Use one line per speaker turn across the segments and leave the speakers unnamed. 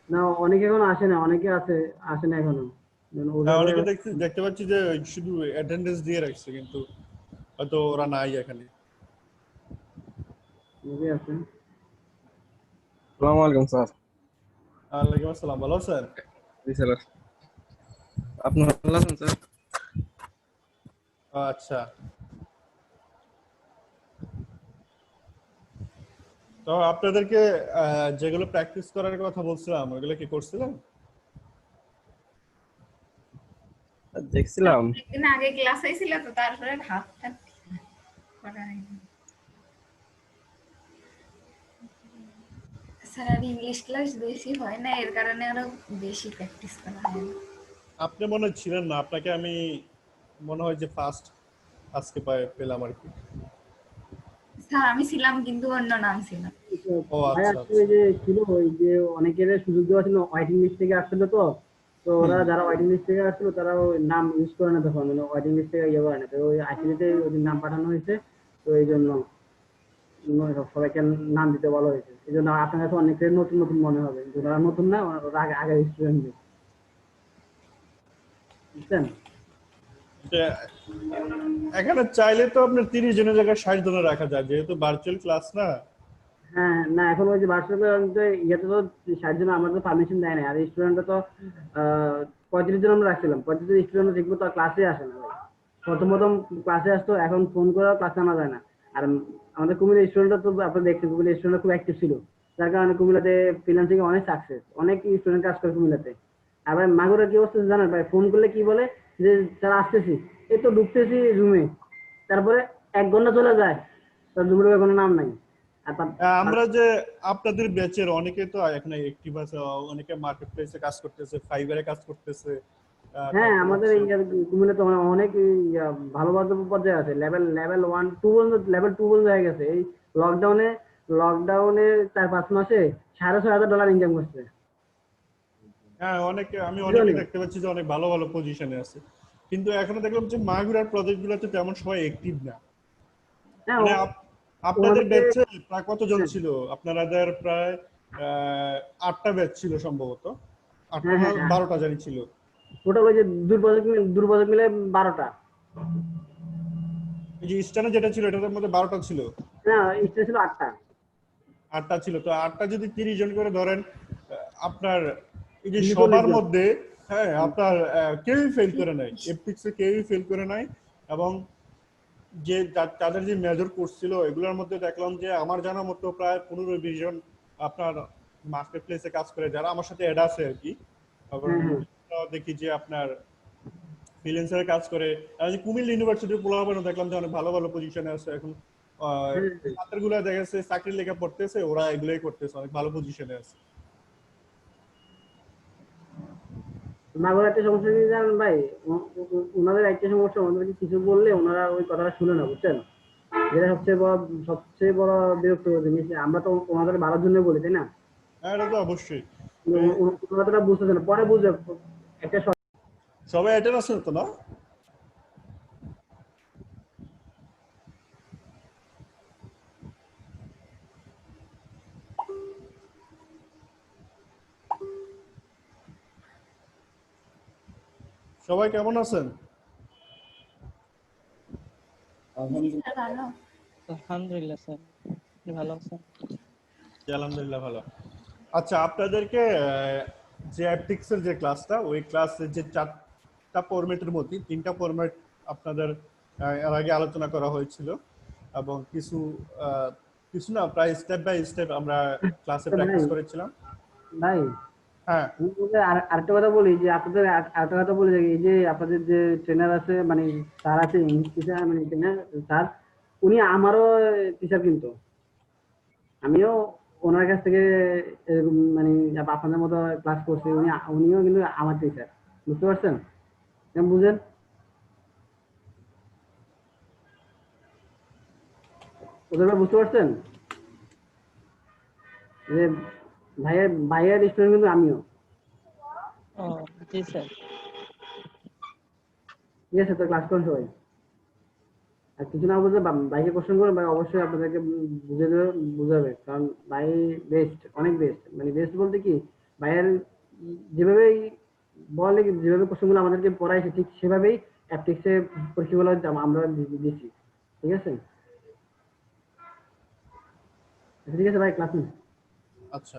না, অনেকে এখনো আসে না, অনেকে আছে আসে না এখনো।
হ্যাঁ,
ওদের
অনেকে দেখতে পাচ্ছি যে শুধু অ্যাটেন্ডেন্স দিয়ে রাখছে, কিন্তু হয়তো ওরা নাই এখানে।
অনেকে আছে।
আসসালামু আলাইকুম স্যার।
ওয়ালাইকুম আসসালাম, ভালো স্যার।
জি স্যার, আপনি ভালো আছেন স্যার?
আচ্ছা, তো আপনাদেরকে যেগুলো প্র্যাকটিস করার কথা বলছিলাম ওইগুলো কি করছিলেন?
দেখছিলাম।
একদিন আগে ক্লাস হয়েছিল তো, তারপরে ভাবটা করা হয়নি। স্যার আর ইংলিশ ক্লাস বেশি হয় না, এর কারণে আরো বেশি প্র্যাকটিস করা হয় না।
আপনি মনে হয় ছিলেন না, আপনাকে আমি মনে হয় যে ফার্স্ট আজকে পেলাম আর কি।
স্যার আমি ছিলাম, কিন্তু অন্য নাম ছিল।
ও
ভাই
আচ্ছা
আসলে
আচ্ছা।
ওই যে ছিল, ওই যে অনেকের সুযোগ দেওয়া ছিল, ওয়েটিং লিস্ট থেকে আসছিল তো। তো ওরা যারা ওয়েটিং লিস্ট থেকে আসছিল তারা ওই নাম ইউজ করে না, তখন মানে ওয়েটিং লিস্ট থেকে ইয়ে করে না, তো ওই আইসিডিতে ওদের নাম পাঠানো হয়েছে। তো এই জন্য সবাইকে নাম দিতে বলা হয়েছে। এই জন্য আপনার কাছে অনেকের নতুন নতুন মনে হবে, কিন্তু ওরা নতুন না, ওরা আগে আগে স্টুডেন্ট, বুঝছেন?
যে এখানে চাইলে তো আপনার 30 জনের জায়গায় 60 জনের রাখা যায়, যেহেতু ভার্চুয়াল ক্লাস না।
হ্যাঁ, না এখন ওই যে ভার্সিটিতে ইয়েতে তো 60 জন আমাদের পারমিশন দেয় না, আর স্টুডেন্টরা তো 35 জন আমরা রাখছিলাম। 35 জন স্টুডেন্ট ঠিকমতো তো ক্লাসে আসে না ভাই। প্রথম প্রথম ক্লাসে আসতো, এখন ফোন করে ক্লাসে আনা যায় না। আর আমাদের কুমিল্লার স্টুডেন্টরা তো আপনারা দেখছেন, কুমিল্লার স্টুডেন্টরা খুব অ্যাক্টিভ ছিল, যার কারণে কুমিল্লাতে ফ্রিল্যান্সিং অনেক সাকসেস, অনেক স্টুডেন্ট কাজ করে কুমিল্লাতে। আর ভাই মাগুরা কি অবস্থা জানেন ভাই? ফোন করলে কি বলে যে স্যার আসতেছি, এই তো ঢুকতেছি রুমে, তারপরে 1 ঘন্টা চলে যায়, তার রুমের কোনো নাম নাই। আর
আমরা যে আপনাদের ব্যাচের অনেকে তো এখানে অ্যাক্টিভ আছে, অনেকে মার্কেট প্লেসে কাজ করতেছে, ফাইবারে কাজ করতেছে,
হ্যাঁ,
তারপর
আমাদের
হচ্ছে
এই কুমিল্লাতে অনেক ভালো ভালো পর্যায়ে আছে, লেভেল লেভেল 1 2 পর্যন্ত, লেভেল 2 পর্যন্ত হয়ে গেছে। এই লকডাউনে লকডাউনে 4-5 মাসে $6,500 ইনকাম করছে।
হ্যাঁ, অনেকে আমি অনেকে
বুঝলেন?
দেখতে পাচ্ছি যে অনেক ভালো ভালো পজিশনে আছে, কিন্তু এখনো দেখলাম যে মাগুরার প্রজেক্ট গুলোতে তেমন সবাই অ্যাক্টিভ না।
হ্যাঁ,
মানে আপনাদের
ওনাদেরকে
ব্যাচে প্রায় কতজন ছিল? আপনাদের প্রায় 8টা ব্যাচ ছিল সম্ভবত, 8টা
হ্যাঁ,
না
হ্যাঁ, হ্যাঁ,
12টা জানি ছিল।
টোটাল ওই যে দুর্যোগ মিলে 12টা।
এই যে ইস্টার্নে যেটা ছিল এটার মধ্যে 12টা ছিল।
না, স্টেজ ছিল 8টা।
8টা ছিল, তো 8টা যদি 30 জন করে ধরেন, আপনার এই যে
40
সবার
জন।
মধ্যে, হ্যাঁ আপনার কেউই ফেল করে নাই, এপিক্সে কেউই ফেল করে নাই। এবং যে তাদের যে মেজর কোর্স ছিল এগুলোর মধ্যে দেখলাম যে আমার জানা মতো প্রায় 15-20 জন আপনার মার্কেট প্লেসে কাজ করে, যারা আমার সাথে অ্যাড আছে আর কি। এবং
হ্যাঁ, হ্যাঁ,
দেখি যে আপনার ফ্রিল্যান্সারে কাজ করে। আর এই কুমিল্লা ইউনিভার্সিটির পোলাপানও দেখলাম যে অনেক ভালো ভালো পজিশনে আছে এখন।
হ্যাঁ,
ছাত্রগুলো দেখা যাচ্ছে চাকরির লেখা পড়তেছে, ওরা এগুলোই করতেছে, অনেক ভালো পজিশনে আছে।
মাগুর একটা সমস্যা কি জানেন ভাই? ওনাদের একটা সমস্যা, ওনাদেরকে কিছু বললে ওনারা ওই কথাটা শুনে না, বুঝছেন? যেটা সবচেয়ে বড় বিরক্তিকর জিনিস। আমরা তো ওনাদের ভালোর জন্য বলি, তাই না?
হ্যাঁ, এটা তো অবশ্যই।
কিন্তু ওনারা বুঝতেছে না, পরে বুঝবে। একটা
সবাই অ্যাটেন্ড আছে তো না? সবাই কেমন আছেন?
স্যার ভালো।
আলহামদুলিল্লাহ স্যার, আপনি ভালো আছেন?
জি, আলহামদুলিল্লাহ ভালো। আচ্ছা, আপনাদেরকে যে অ্যাপটিক্সের যে ক্লাসটা, ওই ক্লাসের যে 4টা ফরম্যাটের মধ্যে 3টা ফরম্যাট আপনাদের এর আগে আলোচনা করা হয়েছিল, এবং কিছু না প্রায় স্টেপ বাই স্টেপ আমরা ক্লাসে
ভাই
প্র্যাকটিস করেছিলাম।
ভাই
হ্যাঁ,
আমি বলতে আরেকটা কথা বলি, যে আপনাদের আরেকটা কথা বলি, যে এই যে আপনাদের যে ট্রেনার আছে, মানে স্যার আছে, ইংলিশ টিচার, মানে ট্রেনার স্যার, উনি আমারও টিচার, কিন্তু আমিও ওনার কাছ থেকে এরকম মানে আপনাদের মতো ক্লাস করছি। উনিও কিন্তু আমার টিচার, বুঝতে পারছেন? বুঝেন? ওদের বুঝতে পারছেন যে ভাইয়ের স্টুডেন্ট কিন্তু আমিও।
ও জি স্যার।
ঠিক আছে, তো ক্লাস করেন সবাই। আর কিছু না বুঝলে ভাইকে কোশ্চেন করবেন, ভাই অবশ্যই আপনাদেরকে বুঝাবে, কারণ ভাই বেস্ট, অনেক বেস্ট। মানে বেস্ট বলতে কি, ভাইয়ের যেভাবেই বলে, যেভাবে প্রশ্নগুলো আমাদেরকে পড়াইছে ঠিক সেভাবেই অ্যাপটিক্সে পরীক্ষাগুলো আমরা দিচ্ছি। ঠিক আছে, ঠিক আছে ভাই, ক্লাস নিন।
আচ্ছা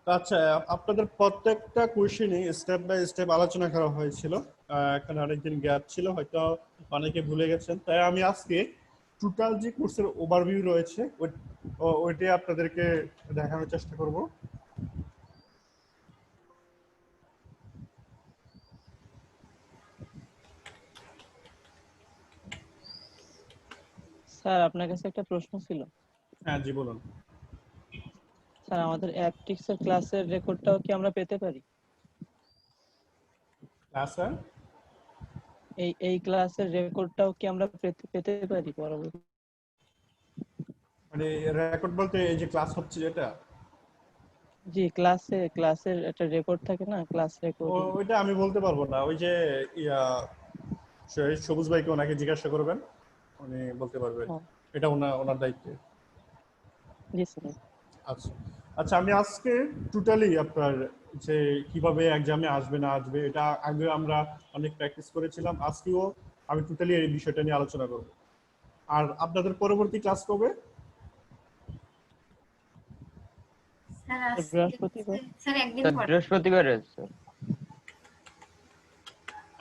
আচ্ছা, আপনাদের প্রত্যেকটা কোয়েশ্চেনই স্টেপ বাই স্টেপ আলোচনা করা হয়েছিল। এখানে অনেকদিন গ্যাপ ছিল, হয়তো অনেকে ভুলে গেছেন, তাই আমি আজকে টোটাল যে কোর্সের ওভারভিউ রয়েছে ওইটাই আপনাদেরকে দেখানোর চেষ্টা করব।
স্যার আপনার কাছে একটা প্রশ্ন ছিল।
হ্যাঁ জি বলুন।
স্যার আমাদের অ্যাপটিক্স এর ক্লাসের রেকর্ডটাও কি আমরা পেতে পারি?
হ্যাঁ স্যার,
এই ক্লাসের রেকর্ডটাও কি আমরা পেতে পারি পরবর্তী?
মানে রেকর্ড বলতে এই যে ক্লাস হচ্ছে যেটা,
জি, ক্লাসের একটা রেকর্ড থাকে না, ক্লাস রেকর্ডিং।
ওইটা আমি বলতে পারবো না। ওই যে ইয়া সবুজ ভাইকে ওনাকে জিজ্ঞাসা করবেন, উনি বলতে পারবে। এটা ওনার দায়িত্ব।
জি স্যার।
আচ্ছা আচ্ছা, আমি আজকে টোটালি আপনার যে কিভাবে এক্সামে আসবে না আসবে এটা আগে আমরা অনেক প্র্যাকটিস করেছিলাম, আজকেও আমি টোটালি এই বিষয়টা নিয়ে আলোচনা করব। আর আপনাদের পরবর্তী ক্লাস কবে?
স্যার
বৃহস্পতিবার।
স্যার একদিন
স্যার
পর।
বৃহস্পতিবারে স্যার।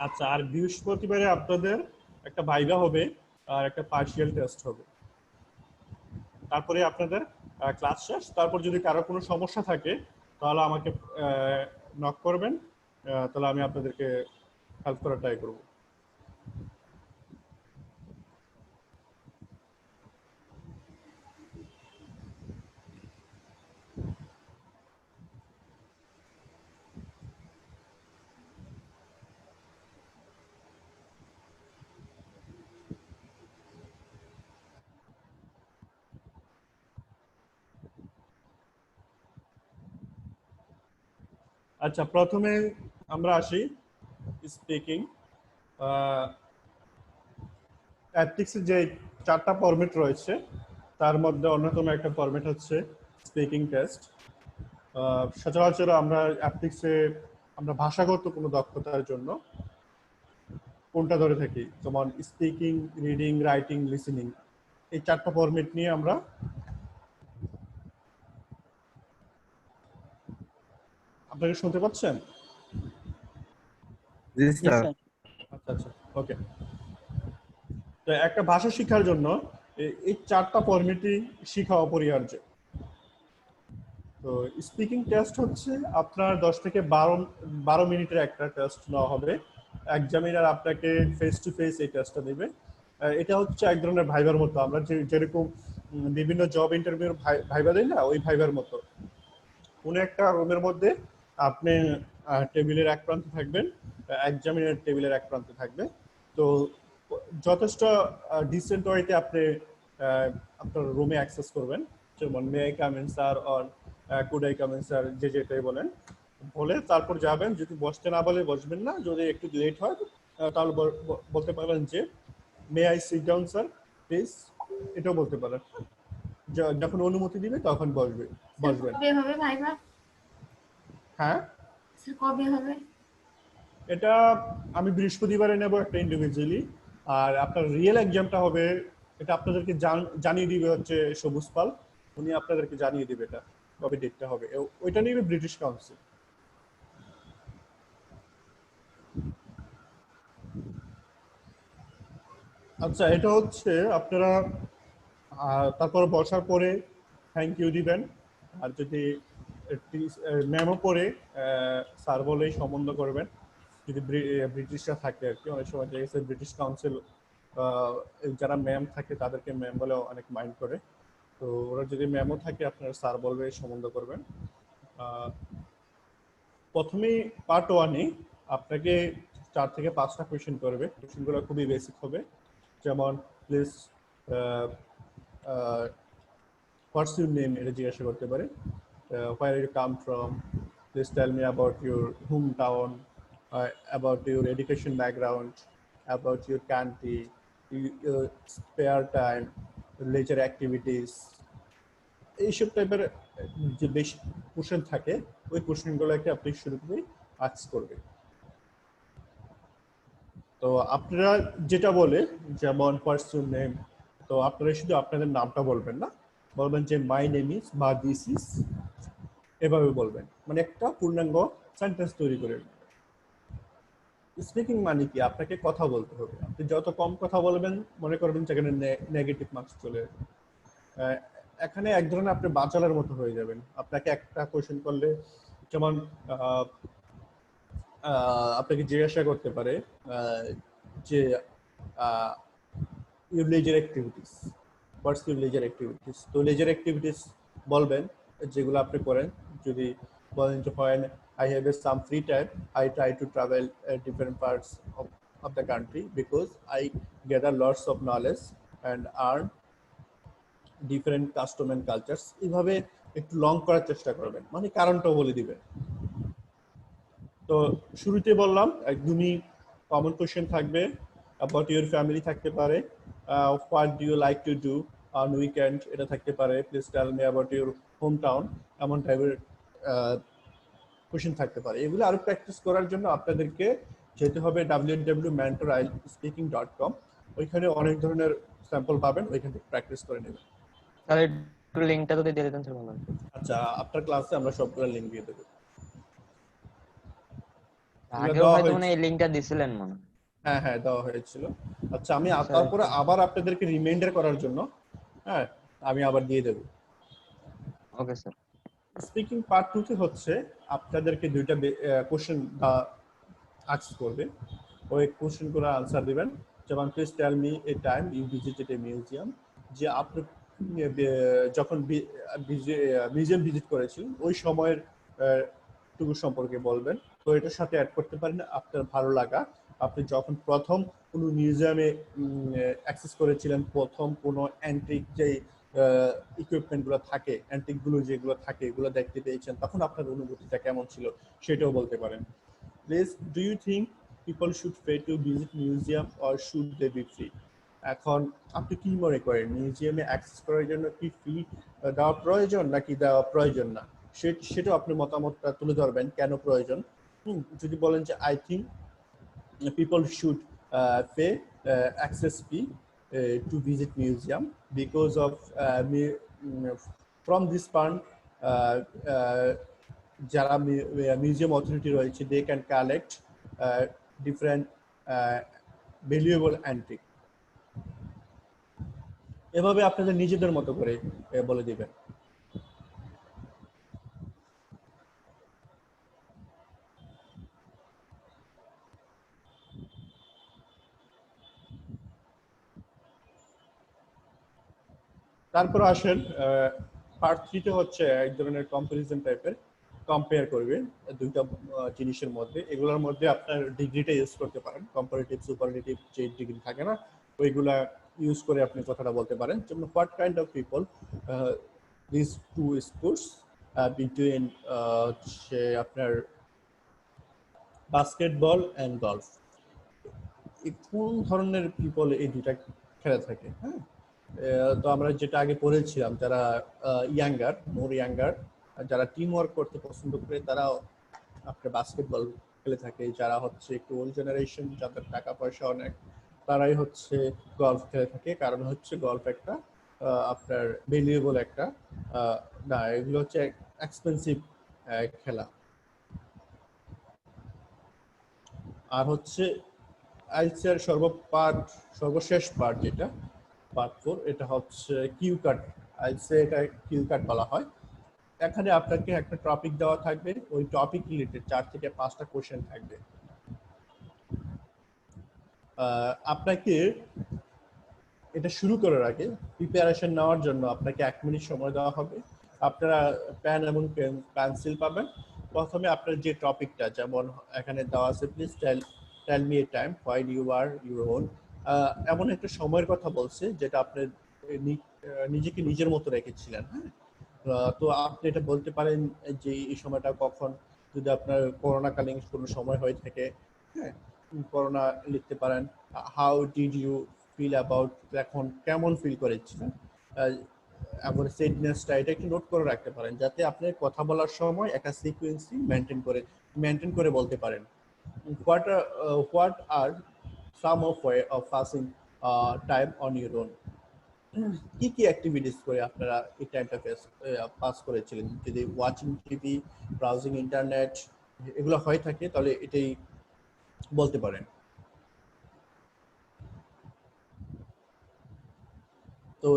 আচ্ছা, আর বৃহস্পতিবারে আপনাদের একটা ভাইভা হবে আর একটা পার্শিয়াল টেস্ট হবে, তারপরে আপনাদের ক্লাস শেষ। তারপর যদি কারো কোনো সমস্যা থাকে তাহলে আমাকে নক করবেন, তাহলে আমি আপনাদেরকে হেল্প করার ট্রাই করব। আচ্ছা, প্রথমে আমরা আসি স্পিকিং। অ্যাপটিক্সের যে 4টা ফরম্যাট রয়েছে তার মধ্যে অন্যতম একটা ফরম্যাট হচ্ছে স্পিকিং টেস্ট। সচরাচর আমরা অ্যাপটিক্সে আমরা ভাষাগত কোনো দক্ষতার জন্য কোনটা ধরে থাকি, যেমন স্পিকিং, রিডিং, রাইটিং, লিসেনিং, এই 4টা ফরম্যাট নিয়ে আমরা। আপনারা শুনতে পাচ্ছেন?
জি
জি
স্যার।
স্যার।
আচ্ছা আচ্ছা, ওকে। তো একটা ভাষা শেখার জন্য এই 4টা ফরম্যাটই শেখা অপরিহার্য। তো স্পিকিং টেস্ট হচ্ছে আপনার 10 থেকে 12 মিনিটের একটা টেস্ট নেওয়া হবে। এক্সামিনার আপনাকে ফেস টু ফেস এই টেস্টটা দেবে। এটা হচ্ছে এক ধরনের ভাইবার মতো, আমরা যেরকম বিভিন্ন জব ইন্টারভিউর ভাইবা দেই না, ওই ভাইবার মতো। কোনো একটা রুমের মধ্যে আপনি টেবিলের এক প্রান্তে থাকবেন, এক্সামিনার টেবিলের এক প্রান্তে থাকবে। তো যথেষ্ট ডিসেন্ট ওয়েতে আপনি আপনার রুমে অ্যাক্সেস করবেন, যেমন may I come in sir or could I come in sir, যেটাই বলেন, বলে তারপর যাবেন। যদি বসতে না বলে বসবেন না, যদি একটু লেট হয় তাহলে বলতে পারবেন যে may I sit down sir please, এটাও বলতে পারেন। যখন অনুমতি দিবে তখন বসবেন।
কবে হবে ভাইবা?
হ্যাঁ,
স্যার কবে হবে?
এটা আমি বৃহস্পতিবারে নেব একটা ইন্ডিভিজুয়ালি, আর আপনার রিয়েল এক্সামটা হবে, এটা আপনাদেরকে জানিয়ে দিবে হচ্ছে সবুজ পাল, উনি আপনাদেরকে জানিয়ে দিবে এটা কবে ডেটটা হবে। ওইটা নিবে ব্রিটিশ কাউন্সিল। আচ্ছা, এটা হচ্ছে আপনারা তারপর বসার পরে থ্যাংক ইউ দিবেন। আর যদি ম্যামও পরে স্যার বলেই সম্বোধন করবেন, যদি ব্রিটিশরা থাকে আর কি। অনেক সময় দেখা গেছে ব্রিটিশ কাউন্সিল যারা ম্যাম থাকে তাদেরকে ম্যাম বলে অনেক মাইন্ড করে, তো ওরা যদি ম্যামও থাকে আপনারা স্যার বলবে সম্বোধন করবেন। প্রথমেই পার্ট 1-এ আপনাকে 4 থেকে 5টা কোয়েশ্চেন করবে। কোয়েশ্চেনগুলো খুবই বেসিক হবে, যেমন প্লিজ হোয়াটস ইউর নেম, এটা জিজ্ঞাসা করতে পারে। Where you come from, please tell me about your home town, about your education background, about your country, your spare time, leisure activities, এইসব টাইপের যে বেশি কোশ্চেন থাকে ওই কোশ্চেনগুলোকে আপনি শুরু করে আস্ক করবেন। তো আপনারা যেটা বলে যেমন পার্সন নেম, তো আপনারা শুধু আপনাদের নামটা বলবেন না, বলবেন যে মাই নেম ইজ বা দিস ইজ, এভাবে বলবেন, মানে একটা পূর্ণাঙ্গ সেন্টেন্স তৈরি করে। স্পিকিং মানে কি, আপনাকে কথা বলতে হবে। আপনি যত কম কথা বলবেন মনে করবেন সেখানে নেগেটিভ মার্কস চলে আসবে। এখানে এক ধরনের আপনি বাচালের মতো হয়ে যাবেন। আপনাকে একটা কোশ্চেন করলে যেমন আপনাকে জিজ্ঞাসা করতে পারে যে your leisure activities, what's your leisure activities, তো leisure activities বলবেন যেগুলো আপনি করেন। যদি বলেন যে when I have some free time I try to travel different parts of the country because I gather lots of knowledge and earn different custom and cultures, এইভাবে একটু লং করার চেষ্টা করবেন, মানে কারণটাও বলে দিবেন। তো শুরুতে বললাম একদমই কমন কোশ্চেন থাকবে, অ্যাবাউট ইউর ফ্যামিলি থাকতে পারে, what do you like to do on weekend এটা থাকতে পারে, please tell me about your home town, এমন টাইপের কোশ্চেন থাকতে পারে। এগুলো আরো প্র্যাকটিস করার জন্য আপনাদেরকে যেতে হবে www.mentorspeaking.com, ওইখানে অনেক ধরনের স্যাম্পল পাবেন, ওইখান থেকে প্র্যাকটিস করে নেবেন।
তাহলে একটু লিংকটা যদি দিয়ে দিতেন স্যার ভালো হতো।
আচ্ছা, আপনার ক্লাসে আমরা সবগুলো লিঙ্ক দিয়ে দেবো।
আগেও হয়তো মানে এই লিংকটা দিছিলেন মনে হয়।
হ্যাঁ হ্যাঁ, দেওয়া হয়েছিল। আচ্ছা, আমি
স্যার,
তারপরে আবার আপনাদেরকে রিমাইন্ডার করার জন্য হ্যাঁ আমি আবার দিয়ে দেব।
Okay sir.
স্পিকিং পার্ট 2 তে হচ্ছে আপনাদেরকে দুইটা কোশ্চেন আস্ক করবে, ওই কোশ্চেনগুলো আনসার দিবেন। যেমন please tell me a time you visited a museum, যে আপনি যখন মিউজিয়াম ভিজিট করেছিলেন ওই সময়ের টুকু সম্পর্কে বলবেন। তো এটার সাথে অ্যাড করতে পারেন আপনার ভালো লাগা, আপনি যখন প্রথম কোনো মিউজিয়ামে অ্যাক্সেস করেছিলেন, প্রথম কোনো অ্যান্টিক যে ইকুইপমেন্টগুলো থাকে, অ্যান্টিকগুলো যেগুলো থাকে এগুলো দেখতে পেয়েছেন, তখন আপনার অনুভূতিটা কেমন ছিল সেটাও বলতে পারেন। Please do you think people should pay to visit museum or should they be free? এখন আপনি কি মনে করেন মিউজিয়ামে অ্যাক্সেস করার জন্য কি ফি দেওয়া প্রয়োজন নাকি দেওয়া প্রয়োজন না, সেটাও আপনি মতামতটা তুলে ধরবেন কেন প্রয়োজন। যদি বলেন যে I think people should pay access fee to visit museum because of from this fund যারা মিউজিয়াম অথরিটি রয়েছে they can collect different valuable antique, এভাবে আপনাদের নিজেদের মতো করে বলে দিবেন। তারপর আসেন পার্ট 3 তে হচ্ছে এক ধরনের কম্পারিজন টাইপের, কম্পেয়ার করবেন দুইটা জিনিসের মধ্যে। এগুলোর মধ্যে আপনার ডিগ্রিটা ইউজ করতে পারেন, কম্পারেটিভ সুপারলেটিভ যে ডিগ্রি থাকে না ওইগুলা ইউজ করে আপনি কথাটা বলতে পারেন। যেমন what kind of people this to sports between say আপনার বাস্কেটবল এন্ড গলফ, কোন ধরনের পিপল এই দুইটা খেলা থাকে। হ্যাঁ, তো আমরা যেটা আগে পড়েছিলাম, যারা ইয়াঙ্গার, মোর ইয়াঙ্গার, যারা টিম ওয়ার্ক করতে পছন্দ করে তারা আপনার বাস্কেটবল খেলে থাকে, যারা হচ্ছে একটু ওল্ড জেনারেশন যাদের টাকা পয়সা অনেক তারাই হচ্ছে গলফ খেলে থাকে। কারণ হচ্ছে গলফ একটা আপনার ভ্যালুয়েবল একটা না, এগুলো হচ্ছে এক্সপেন্সিভ খেলা। আর হচ্ছে আইসিআর সর্বশেষ পার্ট যেটা পার্ট 4, এটা হচ্ছে কিউ কাট। আইসে এটা কিউ কাট বলা হয়। এখানে আপনাকে একটা টপিক দেওয়া থাকবে, ওই টপিক রিলেটেড 4 থেকে 5টা কোশ্চেন থাকবে। আপনাকে এটা শুরু করার আগে প্রিপারেশন নেওয়ার জন্য আপনাকে 1 মিনিট সময় দেওয়া হবে। আপনারা পেন এবং পেন্সিল পাবেন। প্রথমে আপনার যে টপিকটা, যেমন এখানে দেওয়া আছে please tell me a time while you are your own, এমন একটা সময়ের কথা বলছে যেটা আপনি নিজেকে নিজের মতো রেখেছিলেন। হ্যাঁ, তো আপনি এটা বলতে পারেন যে এই সময়টা কখন, যদি আপনার করোনাকালীন কোনো সময় হয়ে থাকে, হ্যাঁ করোনা লিখতে পারেন। How did you feel about, এখন কেমন ফিল করেছিলেন। এবং সেডনেসটা এটা একটু নোট করে রাখতে পারেন, যাতে আপনি কথা বলার সময় একটা সিকোয়েন্সি মেনটেন করে বলতে পারেন। What are some of way of passing time on your own. কি কি অ্যাক্টিভিটিস করে আপনারা এই টাইমটা পাস করেছিলেন? যদি ওয়াচিং টিভি, ব্রাউজিং ইন্টারনেট এগুলো হয়ে থাকে তাহলে এটাই বলতে পারেন। তো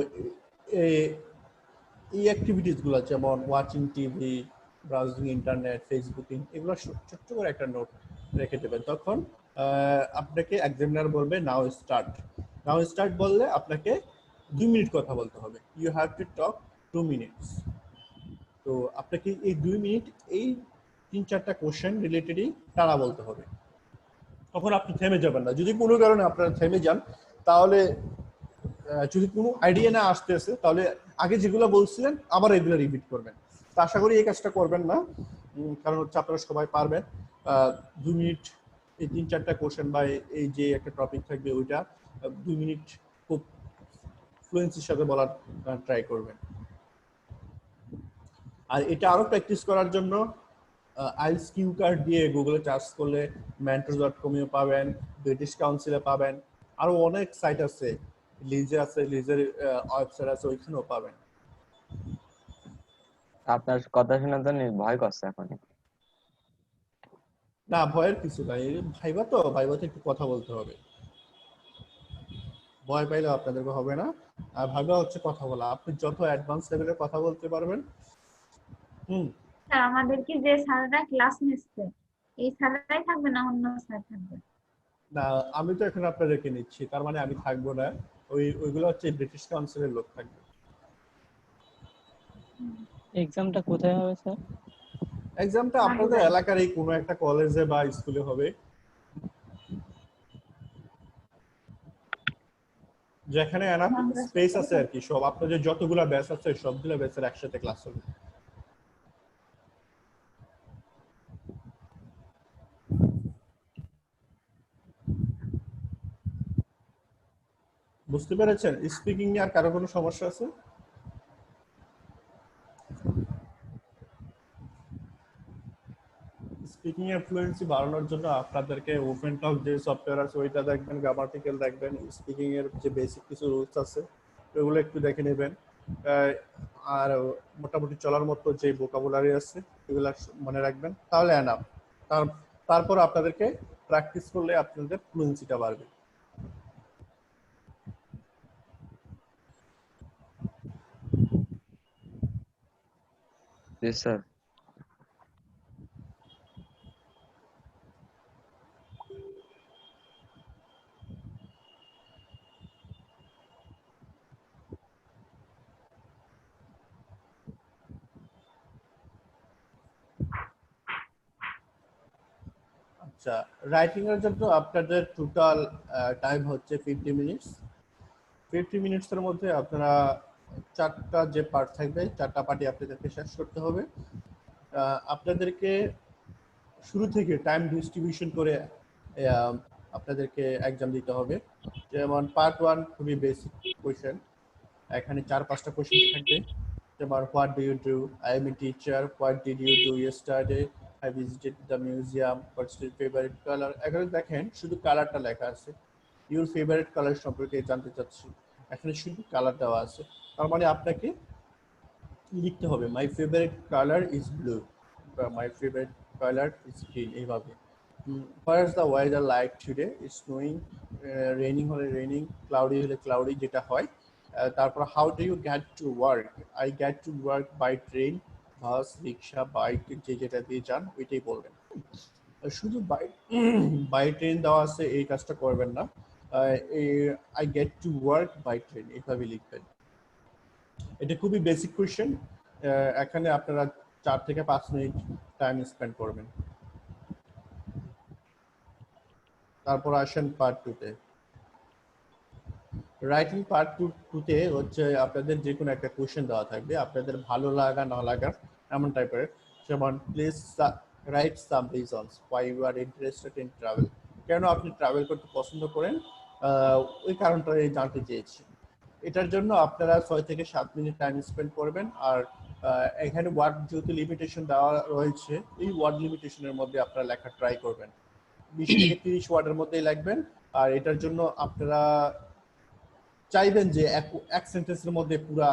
এই অ্যাক্টিভিটিস গুলো যেমন watching TV, browsing internet, Facebooking, এগুলো ছোট্ট করে একটা নোট রেখে দেবেন। তখন আপনাকে এক্সামিনার বলবে নাও স্টার্ট। নাও স্টার্ট বললে আপনাকে 2 মিনিট কথা বলতে হবে। You have to talk 2 minutes. তো আপনাকে এই 2 মিনিট এই 3-4টা কোশ্চেন রিলেটেডই টানা বলতে হবে। তখন আপনি থেমে যাবেন না। যদি কোনো কারণে আপনারা থেমে যান, তাহলে যদি কোনো আইডিয়া না আসতেছে, তাহলে আগে যেগুলো বলছিলেন আবার এগুলো রিপিট করবেন। তো আশা করি এই কাজটা করবেন না, কারণ হচ্ছে আপনারা সবাই পারবেন। 2 মিনিট এই 3-4টা কোশ্চেন বা এই যে একটা টপিক থাকবে ওইটা 2 মিনিট খুব ফ্লুয়েন্সির সাথে বলার ট্রাই করবেন। আর এটা আরো প্র্যাকটিস করার জন্য আইএলটিএস কিউ কার্ড দিয়ে গুগলে সার্চ করলে mentors.com-এও পাবেন, ব্রিটিশ কাউন্সিলে পাবেন, আরো অনেক সাইট আছে, লিজে আছে, লিজের ওয়েবসাইট আছে, ওইখানেও পাবেন।
আপনার কথা শোনার জন্য ভয় করছে এখন।
না, ভয়ের কিছু নাই, ভাইবাতে একটু কথা বলতে হবে, ভয় পাইলে আপনাদেরকে হবে না। আর ভাইবা হচ্ছে কথা বলা, আপনি যত অ্যাডভান্স লেভেলের কথা বলতে পারবেন।
স্যার আমাদের কি যে স্যাররা ক্লাস নিচ্ছে এই স্যাররাই থাকবে না অন্য স্যার থাকবে?
না, আমি তো এখন আপনাদেরকে নিচ্ছি, তার মানে আমি থাকবো না। ওইগুলো হচ্ছে ব্রিটিশ কাউন্সিলের লোক থাকবে।
এক্সামটা কোথায় হবে স্যার?
এক্সামটা আপনাদের এলাকার এই কোনো একটা কলেজে বা স্কুলে হবে, যেখানে এনাফ স্পেস আছে আর কি। সব আপনাদের যতগুলা ব্যাচ আছে সবগুলা ব্যাচের একসাথে ক্লাস হবে। বুঝতে পেরেছেন? স্পিকিং নিয়ে আর কারো কোনো সমস্যা আছে? স্পিকিং এর ফ্লুয়েন্সি বাড়ানোর জন্য আপনাদেরকে ওপেন টক যে সফটওয়্যার আছে ওইটা দেখবেন, গ্রামাটিক্যাল দেখবেন, স্পিকিং এর যে বেসিক কিছু রুলস আছে ওগুলো একটু দেখে নেবেন। আর মোটামুটি চলার মতো যে ভোকাবুলারি আছে এগুলো মনে রাখবেন, তাহলে এনাফ। তারপর আপনাদেরকে প্র্যাকটিস করলে আপনাদের ফ্লুয়েন্সিটা বাড়বে।
জি স্যার।
আচ্ছা, রাইটিং এর জন্য আপনাদের টোটাল টাইম হচ্ছে 50 মিনিটস। 50 মিনিটসের মধ্যে আপনারা 4টা যে পার্ট থাকবে 4টা পার্টই আপনাদেরকে শেষ করতে হবে। আপনাদেরকে শুরু থেকে টাইম ডিস্ট্রিবিউশন করে আপনাদেরকে এক্সাম দিতে হবে। যেমন পার্ট 1 খুবই বেসিক কোয়েশ্চেন, এখানে 4-5টা কোয়েশ্চেন থাকবে। যেমন what do you do, I am a teacher, what did you do yesterday, I visited the museum, what's your favorite color। এখানে দেখেন শুধু কালারটা লেখা আছে, ইউর ফেভারিট কালার সম্পর্কে জানতে চাচ্ছি, এখানে শুধু কালার দেওয়া আছে। তার মানে আপনাকে লিখতে হবে my favourite colour is blue বা my favourite colour is green, এইভাবে। Where is the weather like today, is snowing, raining হলে রেইনিং, ক্লাউডি হলে ক্লাউডি, যেটা হয়। তারপর how do you get to work, I get to work by train, bus, rickshaw, bike, যেটা দিয়ে যান ওইটাই বলবেন। শুধু বাই ট্রেন দেওয়া আছে এই কাজটা করবেন না, I get to work by train এইভাবে লিখবেন। এটা খুবই বেসিক কোয়েশ্চেন, এখানে আপনারা 4 থেকে 5 মিনিট টাইম স্পেন্ড করবেন। তারপর আসেন পার্ট 2-তে। রাইটিং পার্ট 2-তে হচ্ছে আপনাদের যে কোনো একটা কোয়েশ্চেন দেওয়া থাকবে, আপনাদের ভালো লাগা না লাগার এমন টাইপের। যেমন please write some reasons why you are interested in travel, কেন আপনি ট্রাভেল করতে পছন্দ করেন ওই কারণটা জানতে চেয়েছি। এটার জন্য আপনারা 6 থেকে 7 মিনিট টাইম স্পেন্ড করবেন। আর এখানে ওয়ার্ড যেহেতু লিমিটেশন দেওয়া রয়েছে, এই ওয়ার্ড লিমিটেশনের মধ্যে আপনারা লেখা ট্রাই করবেন। 20 থেকে 30 ওয়ার্ডের মধ্যেই লিখবেন। আর এটার জন্য আপনারা চাইবেন যে এক সেন্টেন্সের মধ্যে পুরা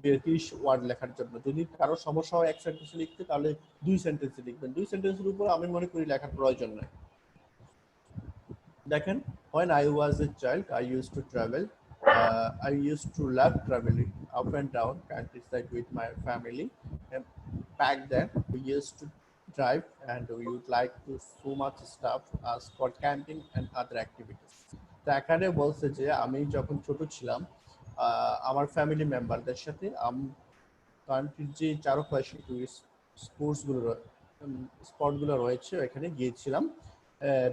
30 ওয়ার্ড লেখার জন্য। যদি কারো সমস্যা হয় এক সেন্টেন্সে লিখতে, তাহলে 2 সেন্টেন্সে লিখবেন। 2 সেন্টেন্সের উপর আমি মনে করি লেখার প্রয়োজন নাই। দেখেন, when I was a child I used to travel. I used to love traveling up and down countryside with my family. And back then we used to drive and we would like to so much stuff as for camping and other activities. তো এখানে বলছে যে আমি যখন ছোট ছিলাম আমার family মেম্বারদের সাথে কান্ট্রির যে চারপাশে টুরিস্ট স্পটগুলো রয়েছে এখানে গিয়েছিলাম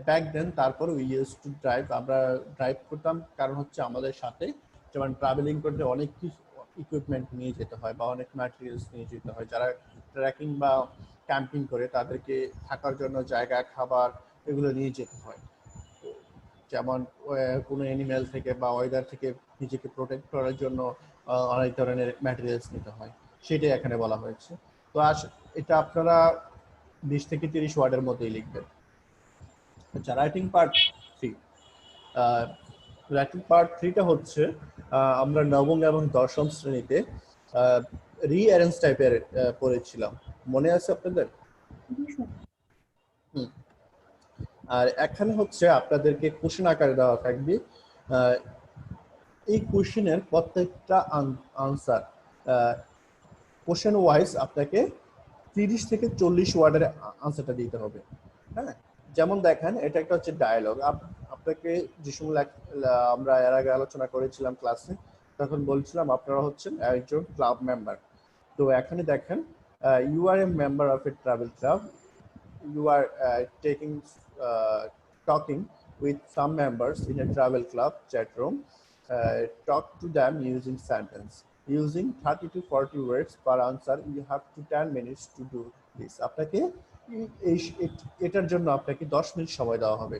ব্যাক দেন। তারপর উই ইউজ টু ড্রাইভ, আমরা ড্রাইভ করতাম, কারণ হচ্ছে আমাদের সাথে যেমন ট্রাভেলিং করতে অনেক কিছু ইকুইপমেন্ট নিয়ে যেতে হয় বা অনেক ম্যাটেরিয়ালস নিয়ে যেতে হয়। যারা ট্রেকিং বা ক্যাম্পিং করে তাদেরকে থাকার জন্য জায়গা, খাবার এগুলো নিয়ে যেতে হয়। যেমন কোনো অ্যানিমেল থেকে বা ওয়েদার থেকে নিজেকে প্রোটেক্ট করার জন্য অনেক ধরনের ম্যাটেরিয়ালস নিতে হয়, সেটাই এখানে বলা হয়েছে। তো এটা আপনারা 20 থেকে 30 ওয়ার্ডের মধ্যেই লিখবেন। আচ্ছা, রাইটিং পার্ট 3। রাইটিং পার্ট 3টা হচ্ছে আমরা নবম এবং দশম শ্রেণীতে রিঅ্যারেঞ্জ টাইপের পড়েছিলাম, মনে আছে আপনাদের? আর এখানে হচ্ছে আপনাদেরকে কোশ্চেন আকারে দেওয়া থাকবে। এই কোশ্চেনের প্রত্যেকটা আনসার কোশ্চেন ওয়াইজ আপনাকে 30 থেকে 40 ওয়ার্ডের আনসারটা দিতে হবে। হ্যাঁ, যেমন দেখেন এটা একটা হচ্ছে ডায়ালগ। আপনাকে যে সময় আমরা এর আগে আলোচনা করেছিলাম ক্লাসে, তখন বলছিলাম আপনারা হচ্ছেন একজন ক্লাব মেম্বার। তো এখানে দেখেন, you are a member of a travel club, you are talking with some members in a travel club chat room. Talk to them using sentence. Using 30 to 40 words per answer. You have to 10 minutes to do this. আপনাকে এটার জন্য আপনাকে 10 minute সময় দেওয়া হবে।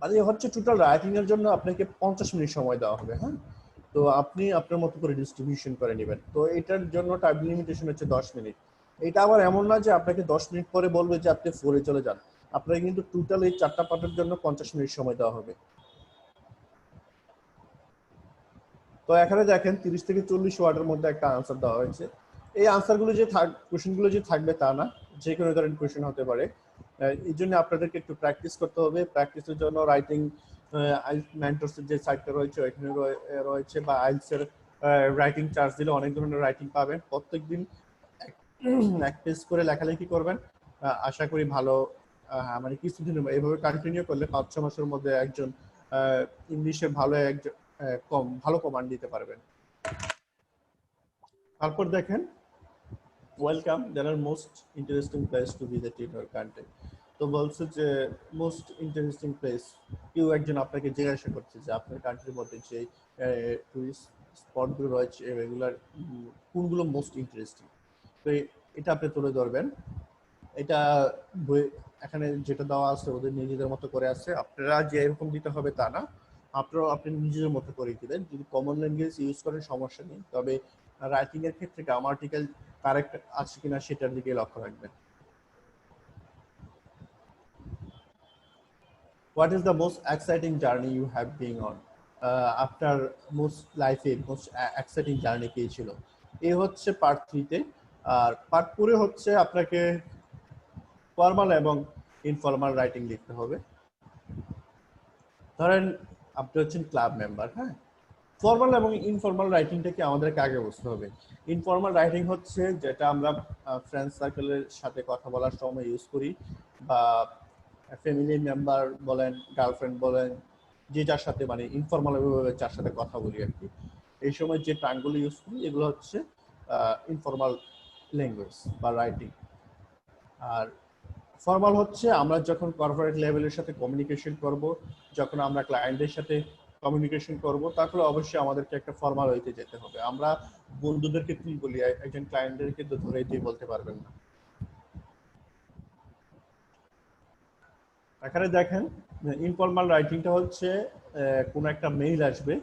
আর এই হচ্ছে total writing এর জন্য আপনাকে 50 মিনিট সময় দেওয়া হবে। হ্যাঁ, তো আপনি আপনার মতো করে ডিস্ট্রিবিউশন করে নেবেন। তো এটার জন্য টাইম লিমিটেশন হচ্ছে 10 মিনিট। এটা আবার এমন না যে আপনাকে 10 মিনিট পরে বলবে যে আপনি ফোরে চলে যান। আপনাকে কিন্তু টোটাল এই 4টা পার্টের জন্য 50 মিনিট সময় দেওয়া হবে। তো এখানে দেখেন 30 থেকে 40 ওয়ার্ডের মধ্যে একটা আনসার দেওয়া হয়েছে। এই আনসারগুলো যে কোশ্চেনগুলো যে থাকবে তা না, যে কোনো ধরনের কোশ্চেন হতে পারে। এই জন্য আপনাদেরকে একটু প্র্যাকটিস করতে হবে। প্র্যাকটিসের জন্য রাইটিং মেন্টরসের যে সাইটটা রয়েছে ওইখানে রয়েছে, বা আইএলটিএস এর রাইটিং চার্জ দিলে অনেক ধরনের রাইটিং পাবেন। প্রত্যেকদিন এক পেজ করে লেখালেখি করবেন। আশা করি ভালো, মানে কিছুদিন এইভাবে কন্টিনিউ করলে 5-6 মাসের মধ্যে একজন ইংলিশে ভালো কমান্ড দিতে পারবেন। তারপর দেখেন, welcome, there are most interesting place to visit in your country. তো বলছে যে মোস্ট ইন্টারেস্টিং প্লেস, কেউ একজন আপনাকে জিজ্ঞাসা করছে যে আপনার কান্ট্রির মধ্যে যে টুরিস্ট স্পটগুলো রয়েছে এগুলার কোনগুলো মোস্ট ইন্টারেস্টিং। তো এটা আপনি তুলে ধরবেন। এটা এখানে যেটা দেওয়া আছে ওদের নিজেদের মতো করে আছে, আপনারা যে এরকম দিতে হবে তা না, আপনারা আপনি নিজেদের মতো করে দিবেন। যদি কমন ল্যাঙ্গুয়েজ ইউজ করেন সমস্যা নেই, তবে রাইটিং এর ক্ষেত্রে গ্রামাটিক্যাল কারেক্ট আছে কিনা সেটার দিকে লক্ষ্য রাখবেন। What is the most exciting journey you have been on? আপনার মোস্ট লাইফে মোস্ট এক্সাইটিং জার্নি কি ছিল? এই হচ্ছে পার্ট 3 তে। আর পার্ট 4 এ হচ্ছে আপনাকে ফর্মাল এবং ইনফর্মাল রাইটিং লিখতে হবে। ধরেন আপনি হচ্ছেন ক্লাব মেম্বার। হ্যাঁ, ফর্মাল এবং ইনফর্মাল রাইটিংটাকে আমাদেরকে আগে বুঝতে হবে। ইনফর্মাল রাইটিং হচ্ছে যেটা আমরা ফ্রেন্ড সার্কেলের সাথে কথা বলার সময় ইউজ করি, বা ফ্যামিলি মেম্বার বলেন, গার্লফ্রেন্ড বলেন, যে যার সাথে মানে ইনফর্মাল ভাবে যার সাথে কথা বলি আর কি, এই সময় যে টার্মগুলো ইউজ করি এগুলো হচ্ছে ইনফর্মাল ল্যাঙ্গুয়েজ বা রাইটিং। আর ফর্মাল হচ্ছে আমরা যখন কর্পোরেট লেভেলের সাথে কমিউনিকেশন করব, যখন আমরা ক্লায়েন্টের সাথে কমিউনিকেশন করব, তাহলে অবশ্যই আমাদেরকে একটা ফর্মাল হইতে যেতে হবে। আমরা বন্ধুদেরকে তুই বলি, একজন ক্লায়েন্টদেরকে তো ধরে তুই বলতে পারবেন না। এখানে দেখেন ইনফর্মাল রাইটিংটা হচ্ছে কোন একটা মেইল আসবে,